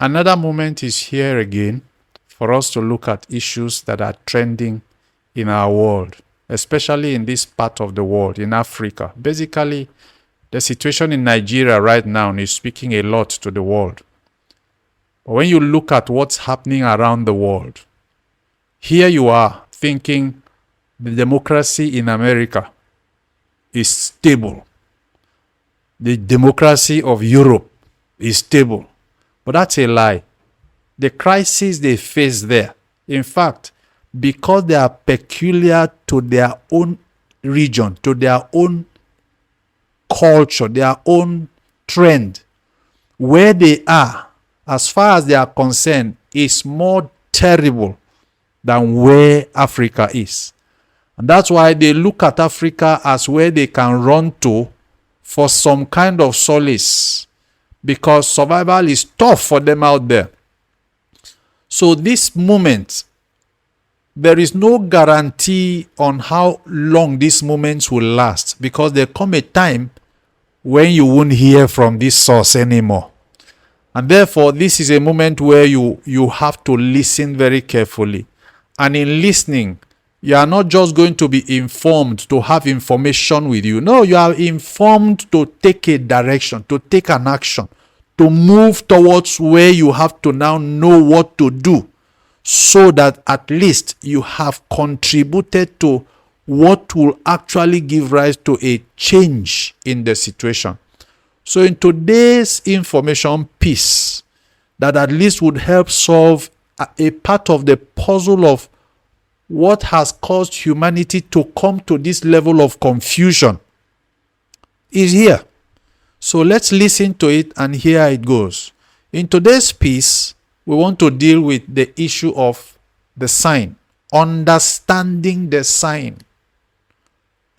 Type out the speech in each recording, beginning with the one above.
Another moment is here again for us to look at issues that are trending in our world, especially in this part of the world, in Africa. Basically, the situation in Nigeria right now is speaking a lot to the world. But when you look at what's happening around the world, here you are thinking the democracy in America is stable. The democracy of Europe is stable. But that's a lie. The crises they face there, in fact, because they are peculiar to their own region, to their own culture, their own trend, where they are, as far as they are concerned, is more terrible than where Africa is. And that's why they look at Africa as where they can run to for some kind of solace, because survival is tough for them out there. So this moment, there is no guarantee on how long these moments will last, because there come a time when you won't hear from this source anymore. And therefore, this is a moment where you have to listen very carefully. And in listening, you are not just going to be informed to have information with you. No, you are informed to take a direction, to take an action, to move towards where you have to now know what to do, so that at least you have contributed to what will actually give rise to a change in the situation. So in today's information piece, that at least would help solve a part of the puzzle of what has caused humanity to come to this level of confusion, is here. So let's listen to it and hear how it goes. In today's piece, we want to deal with the issue of the sign. Understanding the sign.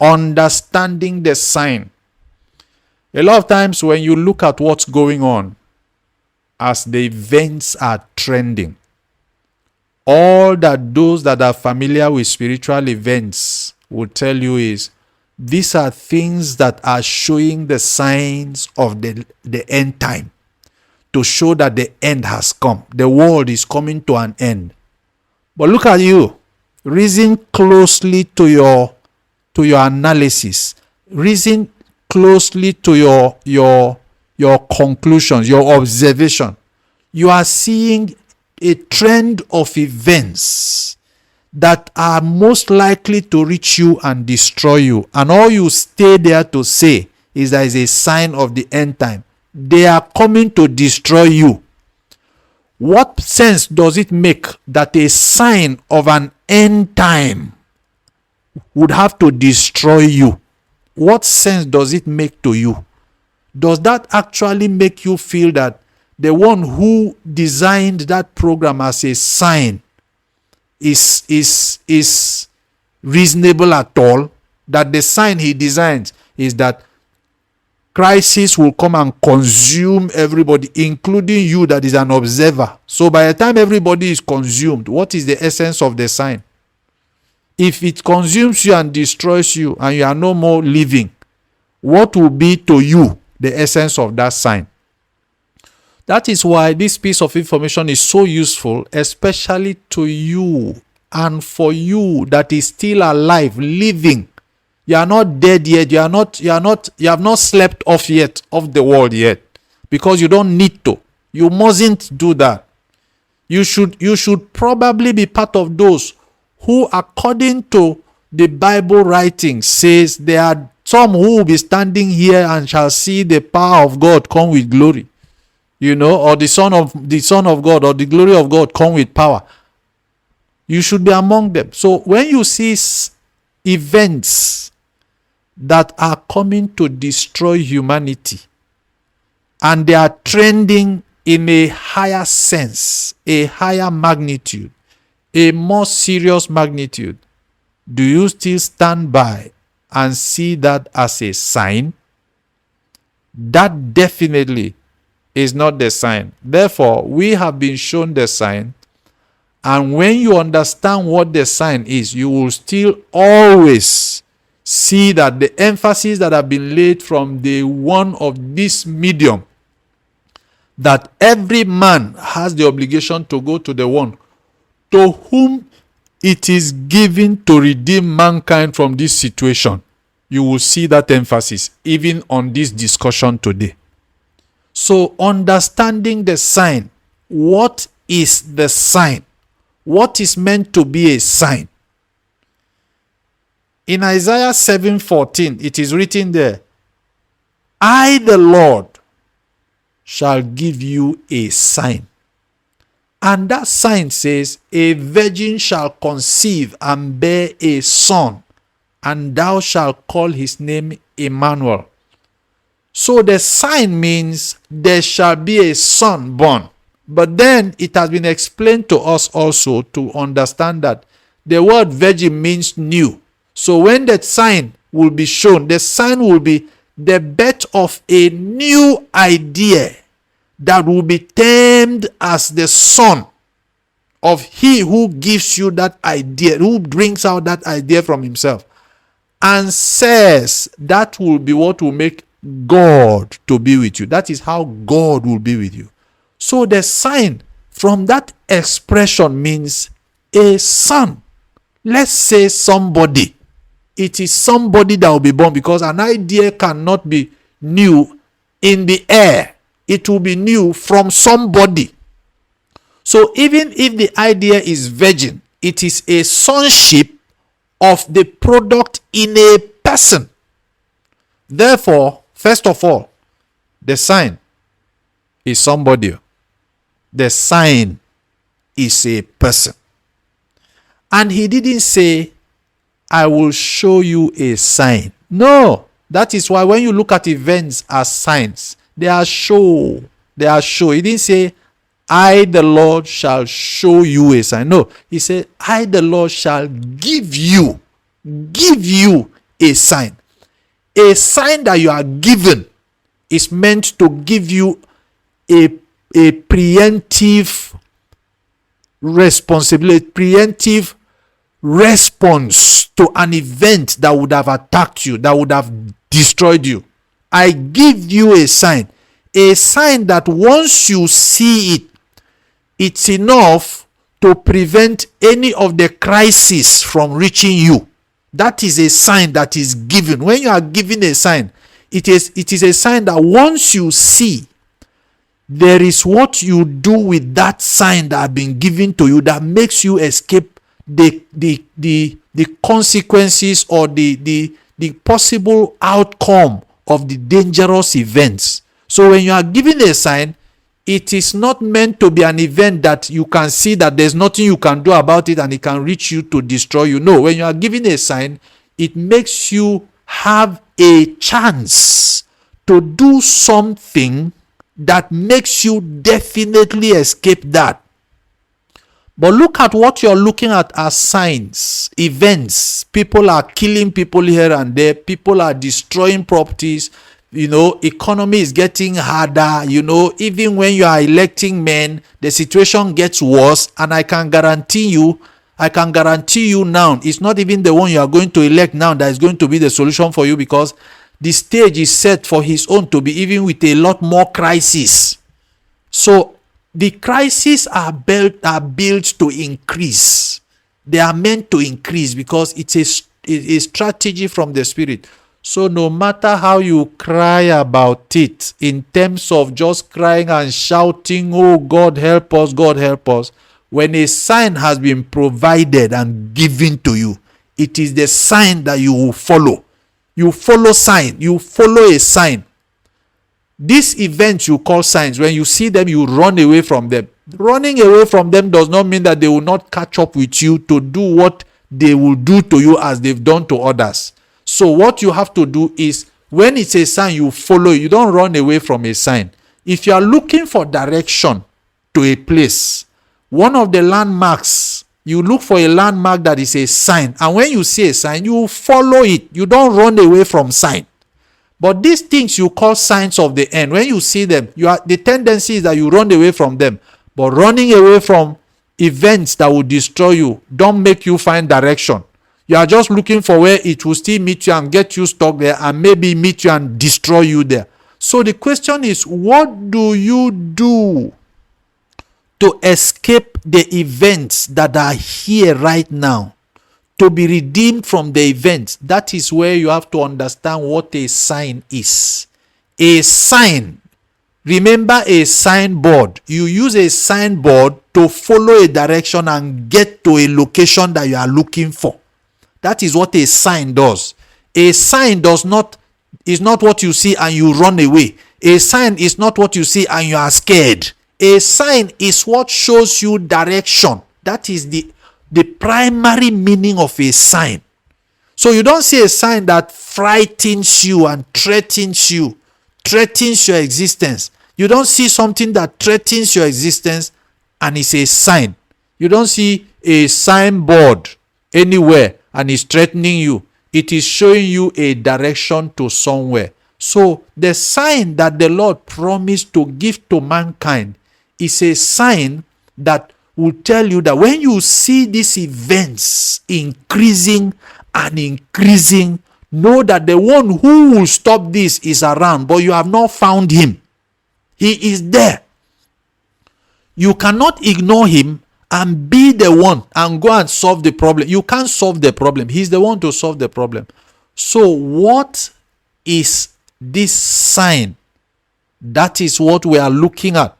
Understanding the sign. A lot of times when you look at what's going on as the events are trending, all that those that are familiar with spiritual events will tell you is, these are things that are showing the signs of the end time, to show that the end has come. The world is coming to an end. But look at you. Reason closely to your analysis. Reason closely to your conclusions, your observation. You are seeing a trend of events that are most likely to reach you and destroy you. And all you stay there to say is that is a sign of the end time. They are coming to destroy you. What sense does it make that a sign of an end time would have to destroy you? What sense does it make to you? Does that actually make you feel that the one who designed that program as a sign is reasonable at all? That the sign he designs is that crisis will come and consume everybody, including you that is an observer. So by the time everybody is consumed, what is the essence of the sign? If it consumes you and destroys you and you are no more living, what will be to you the essence of that sign? That is why this piece of information is so useful, especially to you and for you that is still alive, living. You are not dead yet. You have not slept off yet, off the world yet, because you don't need to. You mustn't do that. You should probably be part of those who, according to the Bible writing, says there are some who will be standing here and shall see the power of God come with glory. Or the Son of God or the glory of God come with power. You should be among them. So when you see events that are coming to destroy humanity and they are trending in a higher sense, a higher magnitude, a more serious magnitude, do you still stand by and see that as a sign? That definitely is not the sign. Therefore, we have been shown the sign, and when you understand what the sign is, you will still always see that the emphasis that have been laid from the one of this medium, that every man has the obligation to go to the one to whom it is given to redeem mankind from this situation. You will see that emphasis even on this discussion today. So, understanding the sign. What is the sign? What is meant to be a sign? In Isaiah 7:14, it is written there, I, the Lord, shall give you a sign. And that sign says, a virgin shall conceive and bear a son, and thou shalt call his name Emmanuel. So the sign means there shall be a son born. But then it has been explained to us also to understand that the word virgin means new. So when that sign will be shown, the sign will be the birth of a new idea that will be termed as the son of he who gives you that idea, who brings out that idea from himself, and says that will be what will make God to be with you. That is how God will be with you. So the sign from that expression means a son. Let's say somebody. It is somebody that will be born, because an idea cannot be new in the air. It will be new from somebody. So even if the idea is virgin, it is a sonship of the product in a person. Therefore, first of all, the sign is somebody. The sign is a person. And he didn't say, I will show you a sign. No, that is why when you look at events as signs, they are show. They are show. He didn't say, I, the Lord, shall show you a sign. No, he said, I, the Lord, shall give you a sign. A sign that you are given is meant to give you a preemptive responsibility, preemptive response to an event that would have attacked you, that would have destroyed you. I give you a sign that once you see it, it's enough to prevent any of the crises from reaching you. That is a sign that is given. When you are given a sign, it is a sign that once you see, there is what you do with that sign that has been given to you that makes you escape the consequences or the possible outcome of the dangerous events. So when you are given a sign, it is not meant to be an event that you can see that there's nothing you can do about it and it can reach you to destroy you. No, when you are given a sign, it makes you have a chance to do something that makes you definitely escape that. But look at what you're looking at as signs, events. People are killing people here and there. People are destroying properties. Economy is getting harder. Even when you are electing men, the situation gets worse. And I can guarantee you now, it's not even the one you are going to elect now that is going to be the solution for you, because the stage is set for his own to be even with a lot more crisis. So the crises are built to increase. They are meant to increase because it's a strategy from the Spirit. So no matter how you cry about it, in terms of just crying and shouting, oh God help us, God help us, when a sign has been provided and given to you, it is the sign that you will follow. You follow sign. You follow a sign. These events you call signs, when you see them, you run away from them. Running away from them does not mean that they will not catch up with you to do what they will do to you as they've done to others. So what you have to do is, when it's a sign, you follow. You don't run away from a sign. If you are looking for direction to a place, one of the landmarks, you look for a landmark that is a sign. And when you see a sign, you follow it. You don't run away from sign. But these things you call signs of the end, when you see them, the tendency is that you run away from them. But running away from events that will destroy you don't make you find direction. You are just looking for where it will still meet you and get you stuck there, and maybe meet you and destroy you there. So the question is, what do you do to escape the events that are here right now? To be redeemed from the events. That is where you have to understand what a sign is. A sign. Remember a signboard. You use a signboard to follow a direction and get to a location that you are looking for. That is what a sign does. A sign is not what you see and you run away. A sign is not what you see and you are scared. A sign is what shows you direction. That is the primary meaning of a sign. So you don't see a sign that frightens you and threatens your existence. You don't see something that threatens your existence and it's a sign. You don't see a signboard anywhere and it's threatening you. It is showing you a direction to somewhere. So the sign that the Lord promised to give to mankind is a sign that will tell you that when you see these events increasing and increasing, know that the one who will stop this is around, but you have not found him. He is there. You cannot ignore him and be the one and go and solve the problem. You can't solve the problem. He's the one to solve the problem. So what is this sign? That is what we are looking at.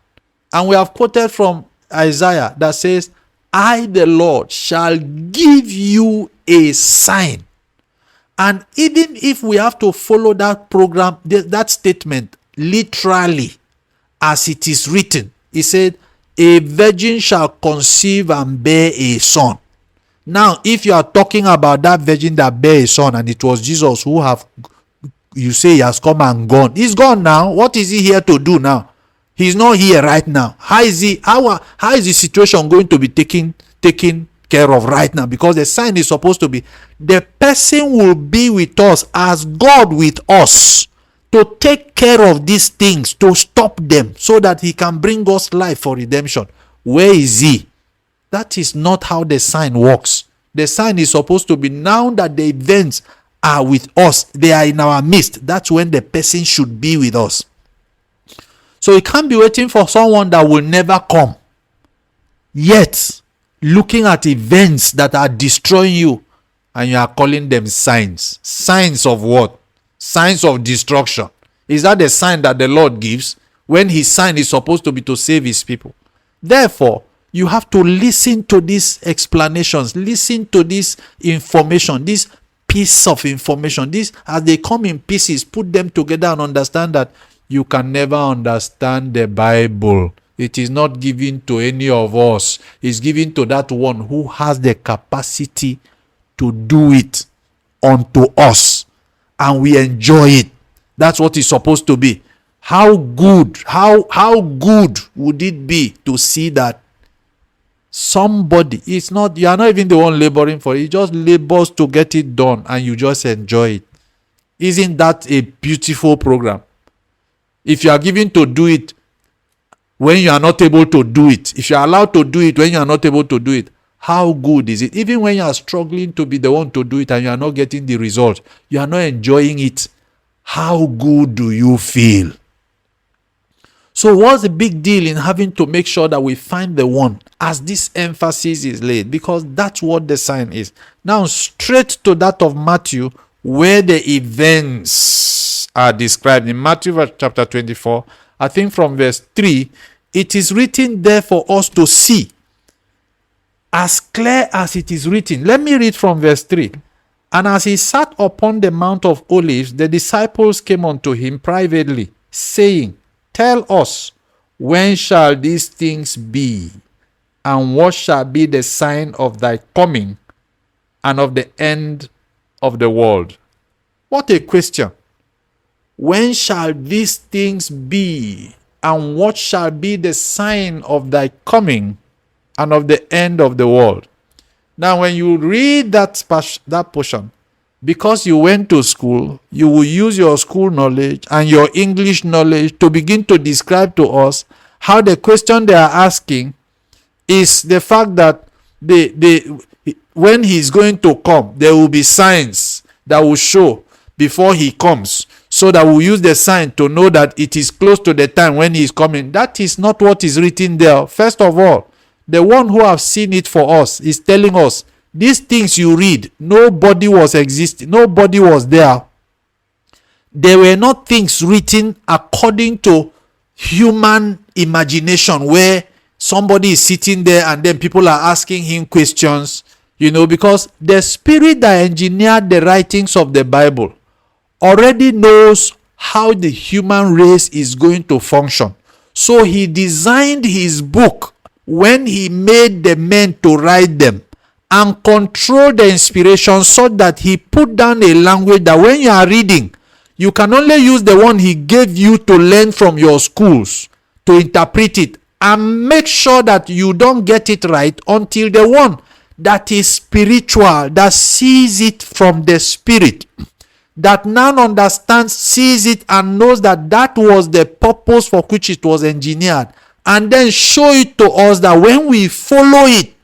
And we have quoted from Isaiah that says, I, the Lord, shall give you a sign. And even if we have to follow that program, that statement literally as it is written, he said, a virgin shall conceive and bear a son. Now, if you are talking about that virgin that bear a son, and it was Jesus who you say he has come and gone. He's gone now. What is he here to do now? He's not here right now. How is the situation going to be taken care of right now? Because the sign is supposed to be, the person will be with us as God with us to take care of these things, to stop them so that he can bring us life for redemption. Where is he? That is not how the sign works. The sign is supposed to be now that the events are with us, they are in our midst. That's when the person should be with us. So you can't be waiting for someone that will never come. Yet, looking at events that are destroying you, and you are calling them signs. Signs of what? Signs of destruction. Is that the sign that the Lord gives when his sign is supposed to be to save his people? Therefore, you have to listen to these explanations, listen to this information, this piece of information. This, as they come in pieces, put them together and understand that you can never understand the Bible. It is not given to any of us. It's given to that one who has the capacity to do it unto us. And we enjoy it. That's what it's supposed to be. How good would it be to see that somebody, you are not even the one laboring for it. He just labors to get it done and you just enjoy it. Isn't that a beautiful program? If you are given to do it when you are not able to do it, if you are allowed to do it when you are not able to do it, how good is it? Even when you are struggling to be the one to do it and you are not getting the result, you are not enjoying it, how good do you feel? So what's the big deal in having to make sure that we find the one as this emphasis is laid? Because that's what the sign is. Now straight to that of Matthew, where the events are described in Matthew chapter 24, I think from verse 3, it is written there for us to see as clear as it is written. Let me read from verse 3. And as he sat upon the Mount of Olives, the disciples came unto him privately, saying, Tell us, when shall these things be? And what shall be the sign of thy coming and of the end of the world? What a question. When shall these things be? And what shall be the sign of thy coming and of the end of the world? Now, when you read that portion, because you went to school, you will use your school knowledge and your English knowledge to begin to describe to us how the question they are asking is the fact that when he's going to come, there will be signs that will show before he comes. so that we'll use the sign to know that it is close to the time when he is coming. That is not what is written there. First of all, the one who have seen it for us is telling us, these things you read, nobody was existing, nobody was there. They were not things written according to human imagination, where somebody is sitting there and then people are asking him questions, because the spirit that engineered the writings of the Bible already knows how the human race is going to function. So he designed his book when he made the men to write them, and control the inspiration, so that he put down a language that when you are reading, you can only use the one he gave you to learn from your schools to interpret it, and make sure that you don't get it right until the one that is spiritual, that sees it from the spirit, that now understands, sees it, and knows that that was the purpose for which it was engineered, and then show it to us that when we follow it,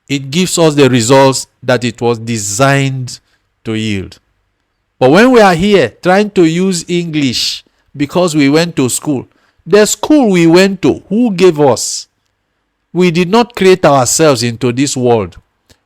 it gives us the results that it was designed to yield. But when we are here trying to use English because we went to school, the school we went to, who gave us? We did not create ourselves into this world.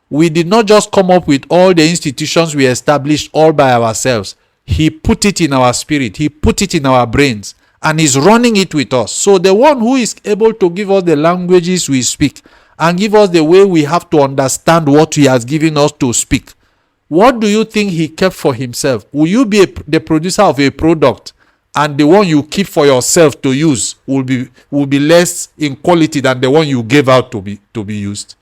We did not just come up with all the institutions we established all by ourselves. He put it in our spirit. He put it in our brains, and is running it with us. So the one who is able to give us the languages we speak and give us the way we have to understand what he has given us to speak, what do you think he kept for himself? Will you be the producer of a product, and the one you keep for yourself to use will be less in quality than the one you gave out to be used?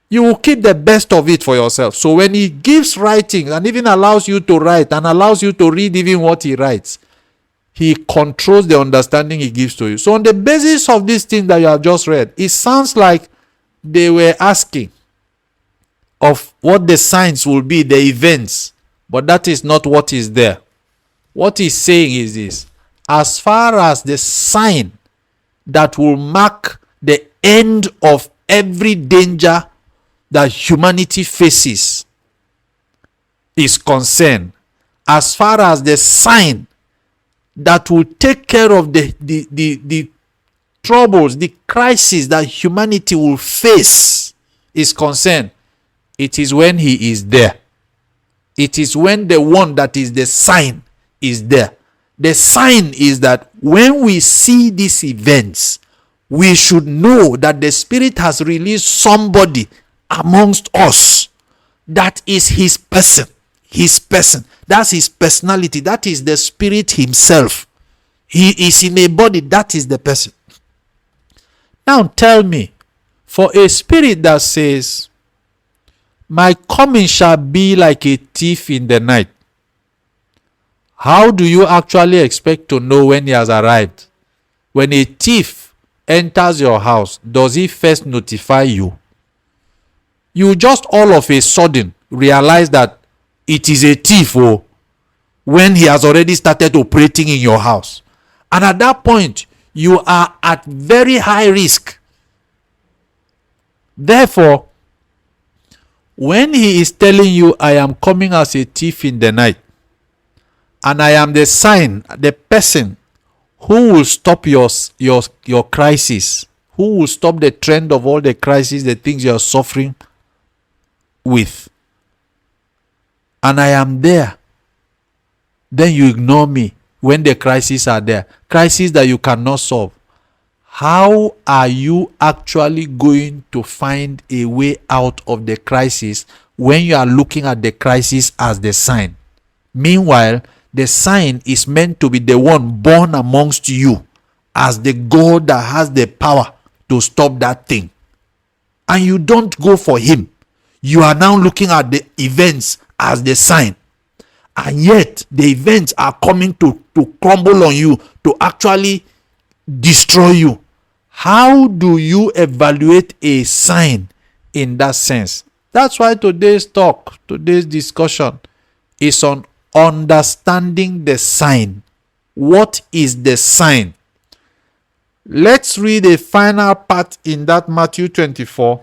You will keep the best of it for yourself. So when he gives writing and even allows you to write and allows you to read even what he writes, he controls the understanding he gives to you. So on the basis of this thing that you have just read, it sounds like they were asking of what the signs will be, the events, but that is not what is there. What he's saying is this: as far as the sign that will mark the end of every danger that humanity faces is concerned, as far as the sign that will take care of the troubles, the crisis that humanity will face is concerned, it is when he is there. It is when the one that is the sign is there. The sign is that when we see these events, we should know that the Spirit has released somebody amongst us that is his person. His person. That's his personality. That is the Spirit himself. He is in a body. That is the person. Now tell me, for a spirit that says, my coming shall be like a thief in the night, how do you actually expect to know when he has arrived? When a thief enters your house, does he first notify you? You just all of a sudden realize that it is a thief when he has already started operating in your house. And at that point, you are at very high risk. Therefore, when he is telling you, I am coming as a thief in the night, and I am the sign, the person who will stop your crisis, who will stop the trend of all the crises, the things you are suffering with, and I am there, then you ignore me when the crises are there, crises that you cannot solve. How are you actually going to find a way out of the crisis when you are looking at the crisis as the sign? Meanwhile, the sign is meant to be the one born amongst you as the God that has the power to stop that thing. And you don't go for him. You are now looking at the events as the sign. And yet, the events are coming to crumble on you, to actually destroy you. How do you evaluate a sign in that sense? That's why today's talk, today's discussion is on understanding the sign. What is the sign? Let's read a final part in that Matthew 24,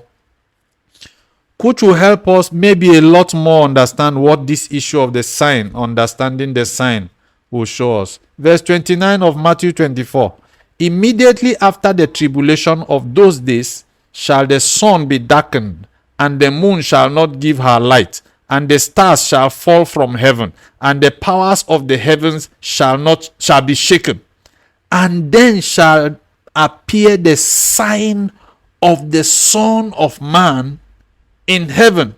which will help us maybe a lot more understand what this issue of the sign, understanding the sign, will show us. Verse 29 of Matthew 24. Immediately after the tribulation of those days shall the sun be darkened, and the moon shall not give her light, and the stars shall fall from heaven, and the powers of the heavens shall be shaken. And then shall appear the sign of the Son of Man in heaven.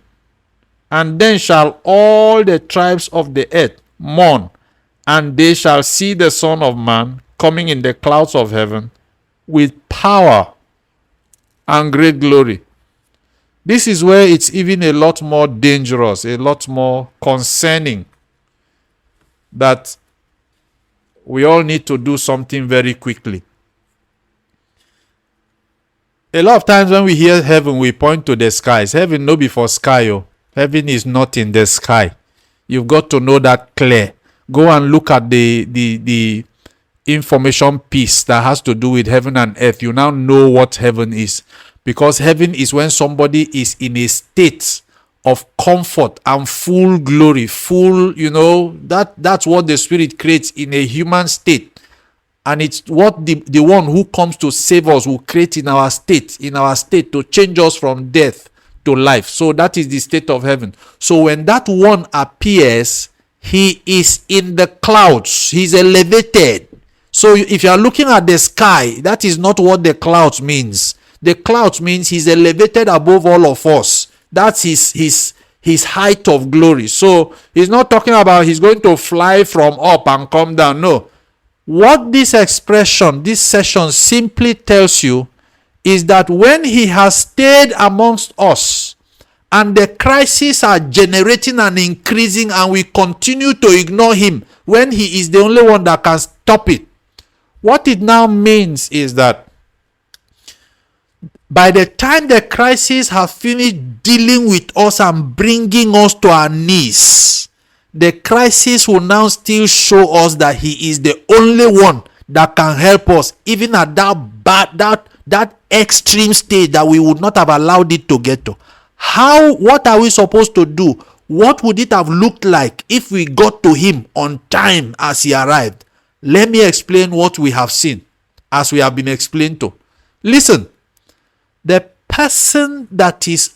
And then shall all the tribes of the earth mourn, and they shall see the Son of Man coming in the clouds of heaven with power and great glory. This is where it's even a lot more dangerous, a lot more concerning, that we all need to do something very quickly. A lot of times when we hear heaven, we point to the skies. Heaven no be for sky. Oh. Heaven is not in the sky. You've got to know that clear. Go and look at the information piece that has to do with heaven and earth. You now know what heaven is. Because heaven is when somebody is in a state of comfort and full glory, full, that's what the Spirit creates in a human state. And it's what the one who comes to save us will create in our state to change us from death to life. So that is the state of heaven. So when that one appears, he is in the clouds. He's elevated. So if you are looking at the sky, that is not what the clouds means. The clouds means he's elevated above all of us. That's his height of glory. So he's not talking about he's going to fly from up and come down. No. What this expression, this session simply tells you is that when he has stayed amongst us and the crises are generating and increasing and we continue to ignore him when he is the only one that can stop it, what it now means is that by the time the crisis have finished dealing with us and bringing us to our knees, the crisis will now still show us that he is the only one that can help us, even at that extreme state that we would not have allowed it to get to. What are we supposed to do? What would it have looked like if we got to him on time as he arrived? Let me explain what we have seen as we have been explained to. Listen, the person that is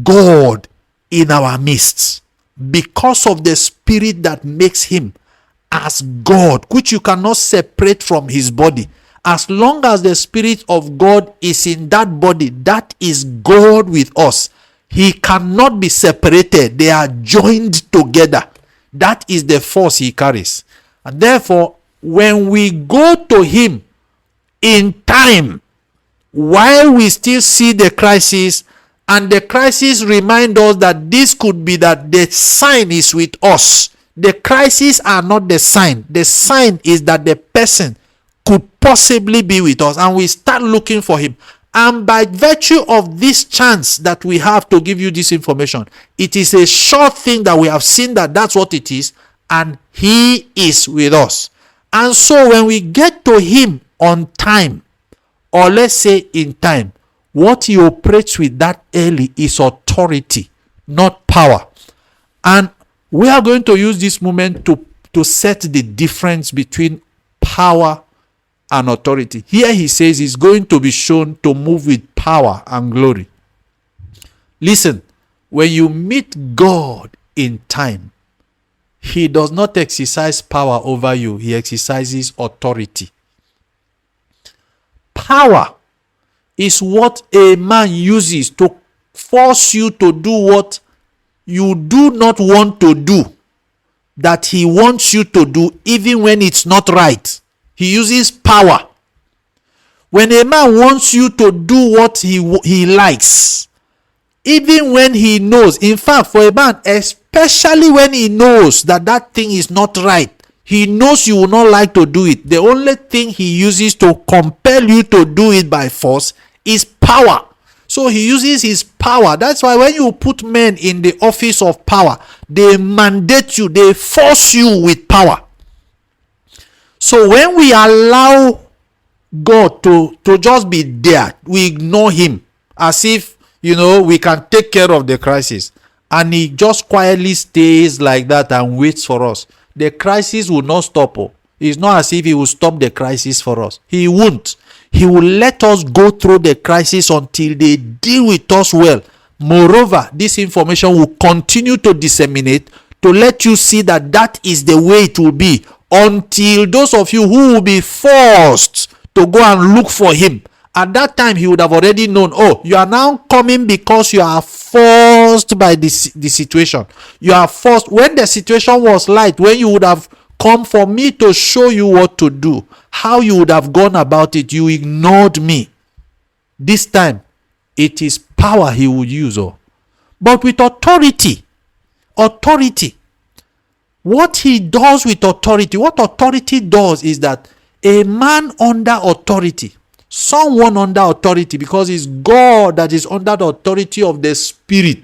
God in our midst, because of the Spirit that makes him as God, which you cannot separate from his body. As long as the Spirit of God is in that body, that is God with us. He cannot be separated. They are joined together. That is the force he carries. And therefore, when we go to him in time, while we still see the crisis, and the crisis remind us that this could be that the sign is with us. The crises are not the sign. The sign is that the person could possibly be with us, and we start looking for him. And by virtue of this chance that we have to give you this information, it is a sure thing that we have seen that that's what it is, and he is with us. And so when we get to him on time, or let's say in time, what he operates with that early is authority, not power. And we are going to use this moment to set the difference between power and authority. Here he says he's going to be shown to move with power and glory. Listen, when you meet God in time, he does not exercise power over you. He exercises authority. Power is what a man uses to force you to do what you do not want to do, that he wants you to do even when it's not right. He uses power. When a man wants you to do what he likes, even when he knows, in fact, for a man, especially when he knows that that thing is not right, he knows you will not like to do it. The only thing he uses to compel you to do it by force is power. So he uses his power. That's why when you put men in the office of power, they mandate you, they force you with power. So when we allow God to just be there, we ignore him as if, we can take care of the crisis. And he just quietly stays like that and waits for us. the crisis will not stop. Oh. It's not as if he will stop the crisis for us. He won't. He will let us go through the crisis until they deal with us well. Moreover, this information will continue to disseminate to let you see that that is the way it will be until those of you who will be forced to go and look for him. At that time, he would have already known, oh, you are now coming because you are forced by the situation. You are forced. When the situation was light, when you would have come for me to show you what to do, how you would have gone about it, you ignored me. This time, it is power he would use. Oh. But with authority, what he does with authority, what authority does is that a man under authority, someone under authority, because it's God that is under the authority of the Spirit,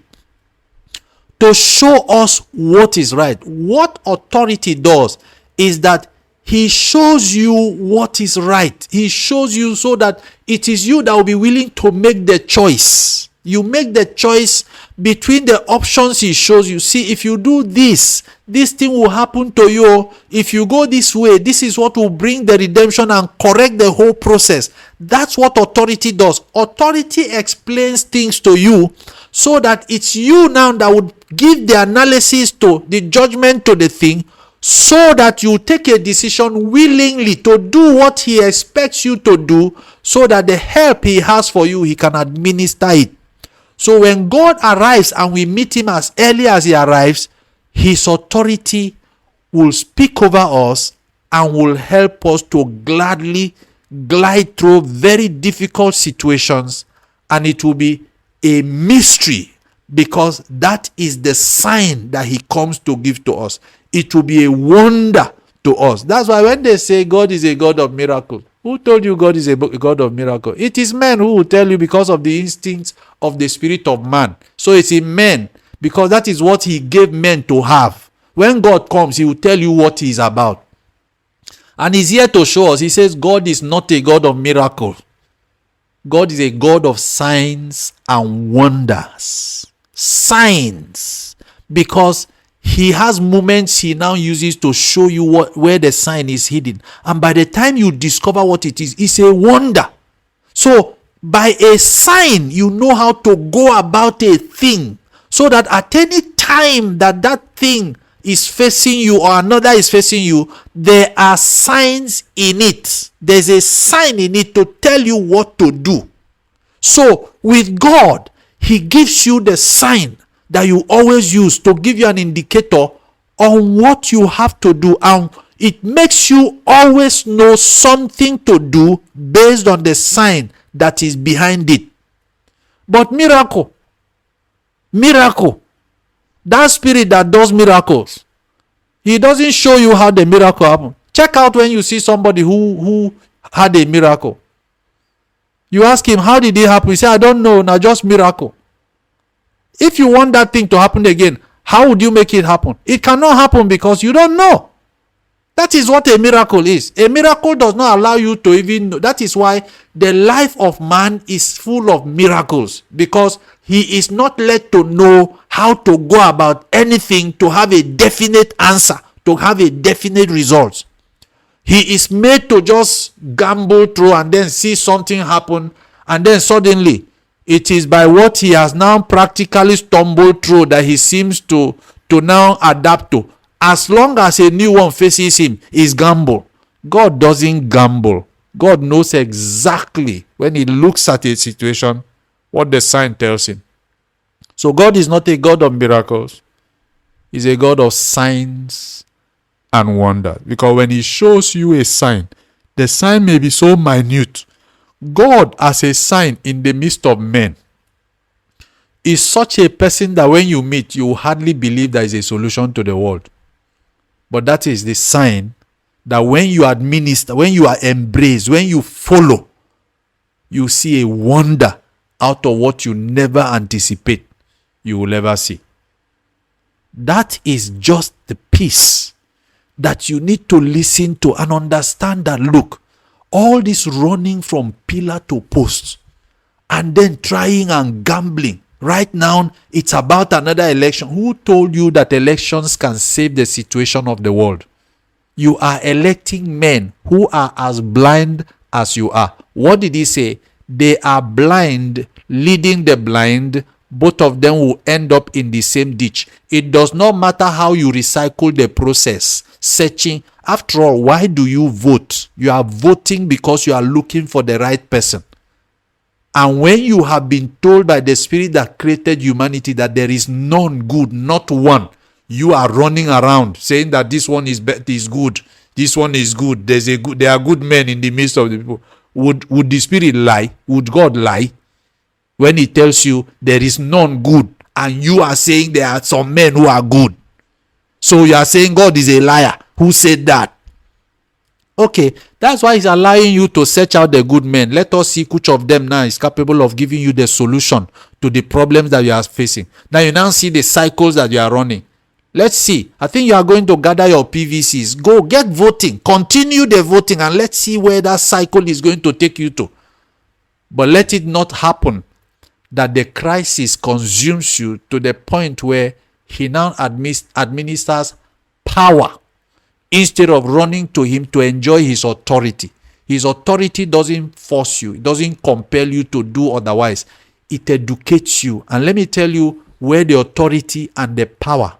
to show us what is right. What authority does is that he shows you what is right. He shows you so that it is you that will be willing to make the choice. You make the choice between the options he shows you. See, if you do this, this thing will happen to you. If you go this way, this is what will bring the redemption and correct the whole process. That's what authority does. Authority explains things to you so that it's you now that would give the analysis to the judgment to the thing, so that you take a decision willingly to do what he expects you to do, so that the help he has for you, he can administer it. So when God arrives and we meet him as early as he arrives, his authority will speak over us and will help us to gladly glide through very difficult situations, and it will be a mystery, because that is the sign that he comes to give to us. It will be a wonder to us. That's why when they say God is a God of miracles, who told you God is a God of miracles? It is men who will tell you because of the instincts of the spirit of man. So it's in men, because that is what he gave men to have. When God comes, he will tell you what he is about. And he's here to show us. He says God is not a God of miracles. God is a God of signs and wonders. Signs. Because he has moments he now uses to show you where the sign is hidden. And by the time you discover what it is, it's a wonder. So, by a sign, you know how to go about a thing. So that at any time that thing is facing you or another is facing you, there are signs in it. There's a sign in it to tell you what to do. So, with God, he gives you the sign that you always use to give you an indicator on what you have to do, and it makes you always know something to do based on the sign that is behind it. But miracle, that spirit that does miracles, he doesn't show you how the miracle happened. Check out when you see somebody who had a miracle. You ask him, how did it happen? He say, I don't know, now just miracle. If you want that thing to happen again, how would you make it happen? It cannot happen because you don't know. That is what a miracle is. A miracle does not allow you to even know. That is why the life of man is full of miracles, because he is not led to know how to go about anything to have a definite answer, to have a definite result. He is made to just gamble through and then see something happen, and then suddenly it is by what he has now practically stumbled through that he seems to now adapt to. As long as a new one faces him, is gamble. God doesn't gamble. God knows exactly when he looks at a situation what the sign tells him. So God is not a God of miracles. He's a God of signs and wonders. Because when he shows you a sign, the sign may be so minute. God as a sign in the midst of men is such a person that when you meet, you hardly believe there is a solution to the world. But that is the sign that when you administer, when you are embraced, when you follow, you see a wonder out of what you never anticipate you will ever see. That is just the piece that you need to listen to and understand that, look, all this running from pillar to post and then trying and gambling, Right now, it's about another election. Who told you that elections can save the situation of the world? You are electing men who are as blind as you are. What did he say? They are blind, leading the blind. Both of them will end up in the same ditch. It does not matter how you recycle the process, searching. After all, why do you vote? You are voting because you are looking for the right person. And when you have been told by the Spirit that created humanity that there is none good, not one, you are running around saying that this one is good, this one is good. There are good men in the midst of the people. Would the Spirit lie? Would God lie when He tells you there is none good, and you are saying there are some men who are good? So you are saying God is a liar. Who said that? Okay, that's why He's allowing you to search out the good men. Let us see which of them now is capable of giving you the solution to the problems that you are facing. Now you now see the cycles that you are running. Let's see. I think you are going to gather your PVCs. Go get voting. Continue the voting, and let's see where that cycle is going to take you to. But let it not happen that the crisis consumes you to the point where He now administers power instead of running to Him to enjoy His authority. His authority doesn't force you. It doesn't compel you to do otherwise. It educates you. And let me tell you where the authority and the power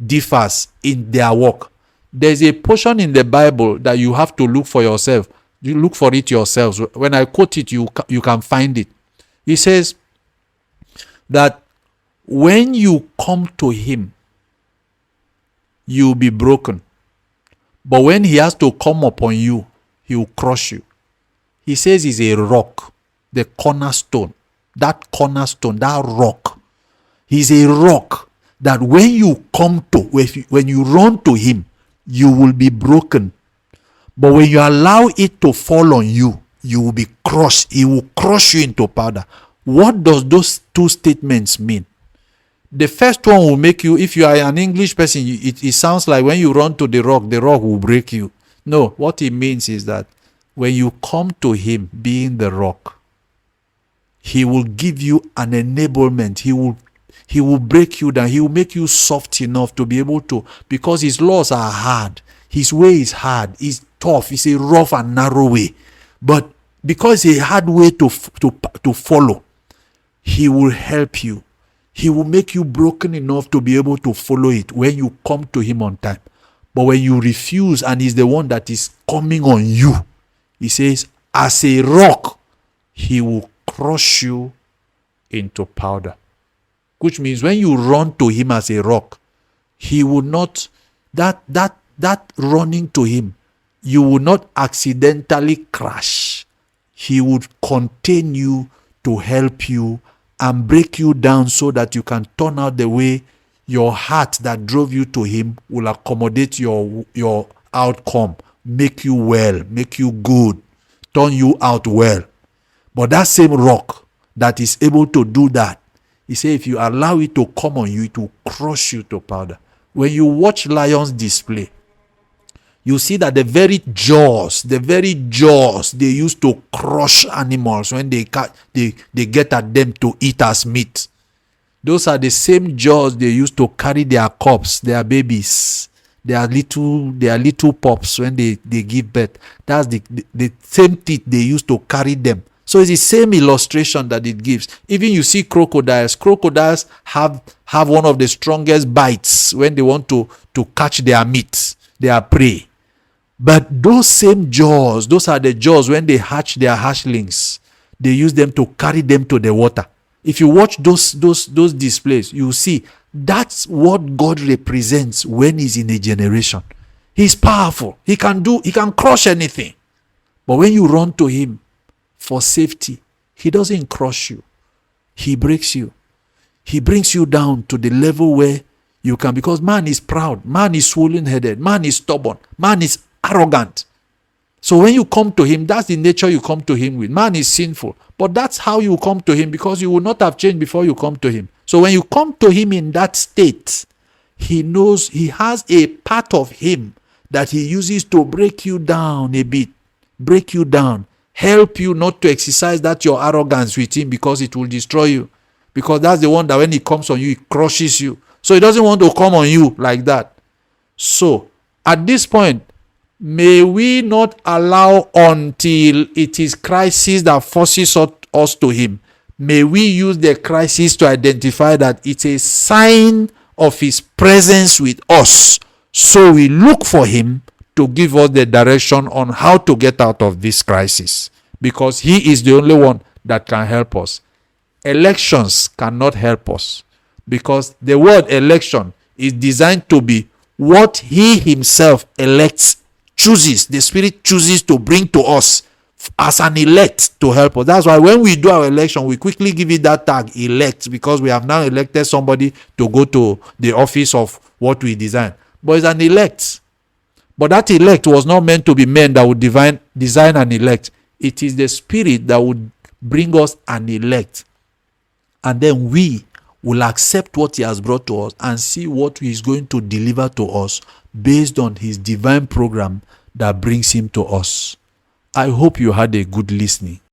differs in their work. There's a portion in the Bible that you have to look for yourself. You look for it yourselves. When I quote it, you can find it. He says that when you come to Him, you'll be broken. But when He has to come upon you, He will crush you. He says He's a rock, the cornerstone. That cornerstone, that rock. He's a rock that when you come to, when you run to Him, you will be broken. But when you allow it to fall on you, you will be crushed. He will crush you into powder. What does those two statements mean? The first one will make you, if you are an English person, it sounds like when you run to the rock will break you. No, what it means is that when you come to Him being the rock, He will give you an enablement. He will break you down. He will make you soft enough to be able to, because His laws are hard. His way is hard. It's tough. It's a rough and narrow way. But because it's a hard way to follow, He will help you. He will make you broken enough to be able to follow it when you come to Him on time. But when you refuse and He's the one that is coming on you, He says, as a rock, He will crush you into powder. Which means when you run to Him as a rock, He will not, that running to Him, you will not accidentally crash. He would contain you to help you and break you down so that you can turn out the way your heart that drove you to Him will accommodate your outcome, make you well, make you good, turn you out well. But that same rock that is able to do that, He said, if you allow it to come on you, it will crush you to powder. When you watch lions display, you see that the very jaws they use to crush animals when they get at them to eat as meat, those are the same jaws they use to carry their cubs, their babies, their little pups when they give birth. That's the same teeth they use to carry them. So it's the same illustration that it gives. Even you see crocodiles. Crocodiles have one of the strongest bites when they want to catch their meat, their prey. But those same jaws, those are the jaws when they hatch their hatchlings. They use them to carry them to the water. If you watch those displays, you see that's what God represents when He's in a generation. He's powerful. He can crush anything. But when you run to Him for safety, He doesn't crush you. He breaks you. He brings you down to the level where you can, because man is proud, man is swollen-headed, man is stubborn, man is arrogant. So when you come to Him, that's the nature you come to Him with. Man is sinful, but that's how you come to Him, because you will not have changed before you come to Him. So when you come to Him in that state, He knows He has a part of Him that He uses to break you down a bit, break you down, help you not to exercise that your arrogance with Him, because it will destroy you. because that's the one that when it comes on you, it crushes you. So he doesn't want to come on you like that. So at this point, may we not allow until it is crisis that forces us to him. May we use the crisis to identify that it's a sign of his presence with us. So we look for him to give us the direction on how to get out of this crisis, because he is the only one that can help us. Elections cannot help us, because the word election is designed to be what he himself elects, chooses, the Spirit chooses to bring to us as an elect to help us. That's why when we do our election, we quickly give it that tag, elect, because we have now elected somebody to go to the office of what we design. But it's an elect. But that elect was not meant to be men that would design an elect. It is the Spirit that would bring us an elect. And then we will accept what he has brought to us and see what he is going to deliver to us based on his divine program that brings him to us. I hope you had a good listening.